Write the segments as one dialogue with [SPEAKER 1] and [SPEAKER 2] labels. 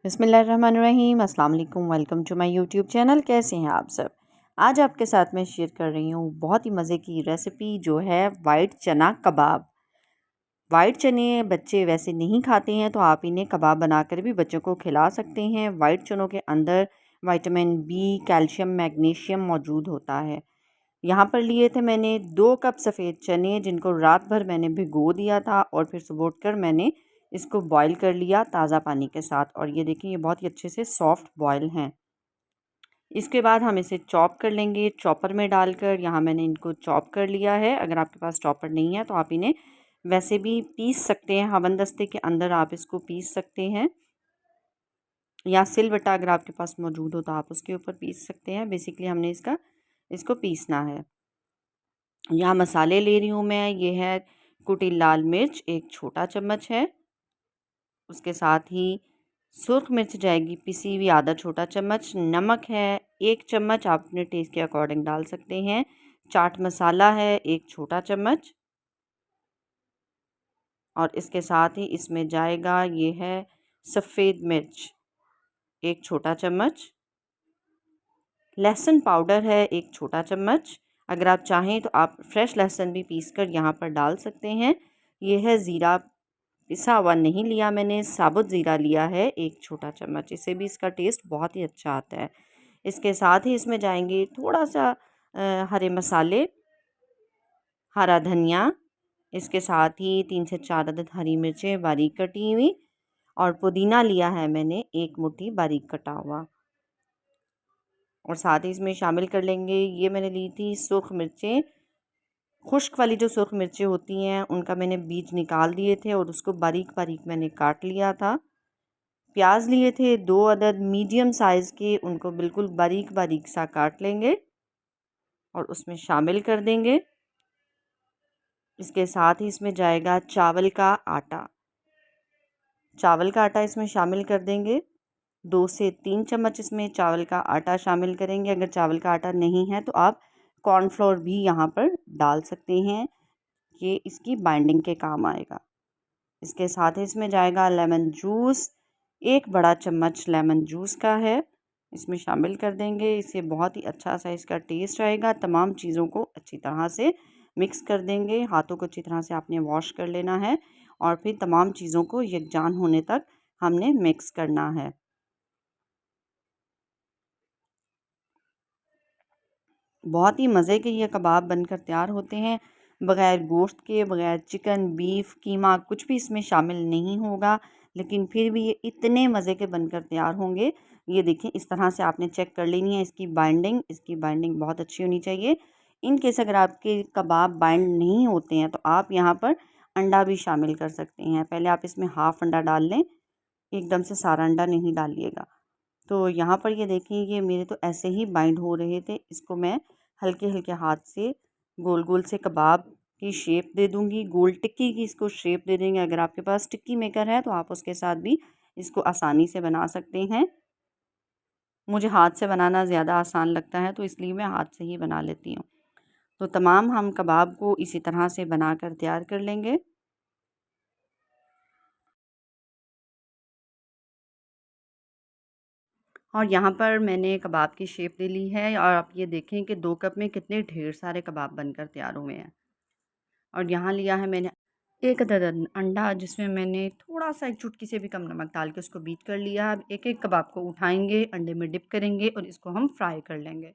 [SPEAKER 1] बिस्मिल्लाहिर्रहमानिर्रहीम। अस्सलाम वालेकुम। Welcome to my YouTube channel. कैसे हैं आप सब? आज आपके साथ मैं शेयर कर रही हूँ बहुत ही मज़े की रेसिपी जो है वाइट चना कबाब। वाइट चने बच्चे वैसे नहीं खाते हैं तो आप इन्हें कबाब बनाकर भी बच्चों को खिला सकते हैं। वाइट चनों के अंदर विटामिन बी, कैल्शियम, मैग्नीशियम मौजूद होता है। यहाँ पर लिए थे मैंने 2 कप सफ़ेद चने, जिनको रात भर मैंने भिगो दिया था और फिर सुबह उठकर मैंने इसको बॉईल कर लिया ताज़ा पानी के साथ। और ये देखिए ये बहुत ही अच्छे से सॉफ़्ट बॉईल हैं। इसके बाद हम इसे चॉप कर लेंगे चॉपर में डालकर। यहाँ मैंने इनको चॉप कर लिया है। अगर आपके पास चॉपर नहीं है तो आप इन्हें वैसे भी पीस सकते हैं। हवनदस्ते के अंदर आप इसको पीस सकते हैं, या सिलबट्टा अगर आपके पास मौजूद हो तो आप उसके ऊपर पीस सकते हैं। बेसिकली हमने इसको पीसना है। यहाँ मसाले ले रही हूँ मैं। ये है कुटी लाल मिर्च 1 छोटा चम्मच है। उसके साथ ही सुर्ख मिर्च जाएगी पिसी हुई आधा छोटा चम्मच। नमक है 1 चम्मच, आप अपने टेस्ट के अकॉर्डिंग डाल सकते हैं। चाट मसाला है 1 छोटा चम्मच। और इसके साथ ही इसमें जाएगा ये है सफ़ेद मिर्च 1 छोटा चम्मच। लहसुन पाउडर है 1 छोटा चम्मच। अगर आप चाहें तो आप फ्रेश लहसुन भी पीस कर यहाँ पर डाल सकते हैं। ये है ज़ीरा, पिसा हुआ नहीं लिया मैंने, साबुत ज़ीरा लिया है 1 छोटा चम्मच। इससे भी इसका टेस्ट बहुत ही अच्छा आता है। इसके साथ ही इसमें जाएंगे थोड़ा सा हरे मसाले, हरा धनिया, इसके साथ ही 3 से 4 अदद हरी मिर्चें बारीक कटी हुई, और पुदीना लिया है मैंने 1 मुट्ठी बारीक कटा हुआ। और साथ ही इसमें शामिल कर लेंगे, ये मैंने ली थी सुर्ख मिर्चें। खुश्क वाली जो सुर्ख मिर्चें होती हैं उनका मैंने बीज निकाल दिए थे और उसको बारीक बारीक मैंने काट लिया था। प्याज लिए थे 2 अदद मीडियम साइज़ के, उनको बिल्कुल बारीक बारीक सा काट लेंगे और उसमें शामिल कर देंगे। इसके साथ ही इसमें जाएगा चावल का आटा। चावल का आटा इसमें शामिल कर देंगे। 2 से 3 चम्मच इसमें चावल का आटा शामिल करेंगे। अगर चावल का आटा नहीं है तो आप कॉर्नफ्लोर भी यहाँ पर डाल सकते हैं, ये इसकी बाइंडिंग के काम आएगा। इसके साथ ही इसमें जाएगा लेमन जूस, 1 बड़ा चम्मच लेमन जूस का है, इसमें शामिल कर देंगे। इससे बहुत ही अच्छा सा इसका टेस्ट आएगा। तमाम चीज़ों को अच्छी तरह से मिक्स कर देंगे। हाथों को अच्छी तरह से आपने वॉश कर लेना है और फिर तमाम चीज़ों को यकजान होने तक हमने मिक्स करना है। बहुत ही मज़े के ये कबाब बनकर तैयार होते हैं, बग़ैर गोश्त के, बग़ैर चिकन, बीफ, कीमा कुछ भी इसमें शामिल नहीं होगा, लेकिन फिर भी ये इतने मज़े के बनकर तैयार होंगे। ये देखिए इस तरह से आपने चेक कर लेनी है इसकी बाइंडिंग बहुत अच्छी होनी चाहिए। इन केस अगर आपके कबाब बाइंड नहीं होते हैं तो आप यहाँ पर अंडा भी शामिल कर सकते हैं। पहले आप इसमें हाफ़ अंडा डाल लें, एकदम से सारा अंडा नहीं डालिएगा। तो यहाँ पर ये देखिए ये मेरे तो ऐसे ही बाइंड हो रहे थे। इसको मैं हल्के हल्के हाथ से गोल गोल से कबाब की शेप दे दूँगी, गोल टिक्की की इसको शेप दे देंगे। अगर आपके पास टिक्की मेकर है तो आप उसके साथ भी इसको आसानी से बना सकते हैं। मुझे हाथ से बनाना ज़्यादा आसान लगता है तो इसलिए मैं हाथ से ही बना लेती हूँ। तो तमाम हम कबाब को इसी तरह से बनाकर तैयार कर लेंगे। और यहाँ पर मैंने कबाब की शेप ले ली है और आप ये देखें कि 2 कप में कितने ढेर सारे कबाब बनकर तैयार हुए हैं। और यहाँ लिया है मैंने 1 अदद अंडा, जिसमें मैंने थोड़ा-सा 1 चुटकी से भी कम नमक डाल के उसको बीट कर लिया। अब एक-एक कबाब को उठाएँगे, अंडे में डिप करेंगे और इसको हम फ्राई कर लेंगे।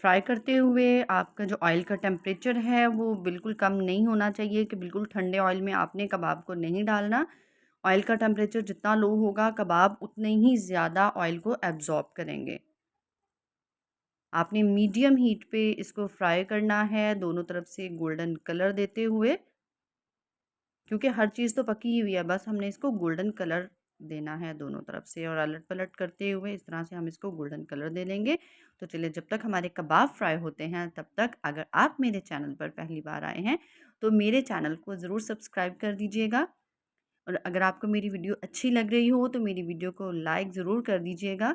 [SPEAKER 1] फ्राई करते हुए आपका जो ऑयल का टेम्परेचर है वो बिल्कुल कम नहीं होना चाहिए कि बिल्कुल ठंडे ऑयल में आपने कबाब को नहीं डालना। ऑयल का टेम्परेचर जितना लो होगा कबाब उतने ही ज़्यादा ऑयल को एब्ज़ॉर्ब करेंगे। आपने मीडियम हीट पे इसको फ्राई करना है, दोनों तरफ से गोल्डन कलर देते हुए, क्योंकि हर चीज़ तो पकी ही हुई है, बस हमने इसको गोल्डन कलर देना है दोनों तरफ से। और अलट-पलट करते हुए इस तरह से हम इसको गोल्डन कलर दे लेंगे। तो चलिए जब तक हमारे कबाब फ्राई होते हैं तब तक अगर आप मेरे चैनल पर पहली बार आए हैं तो मेरे चैनल को ज़रूर सब्सक्राइब कर दीजिएगा। और अगर आपको मेरी वीडियो अच्छी लग रही हो तो मेरी वीडियो को लाइक ज़रूर कर दीजिएगा।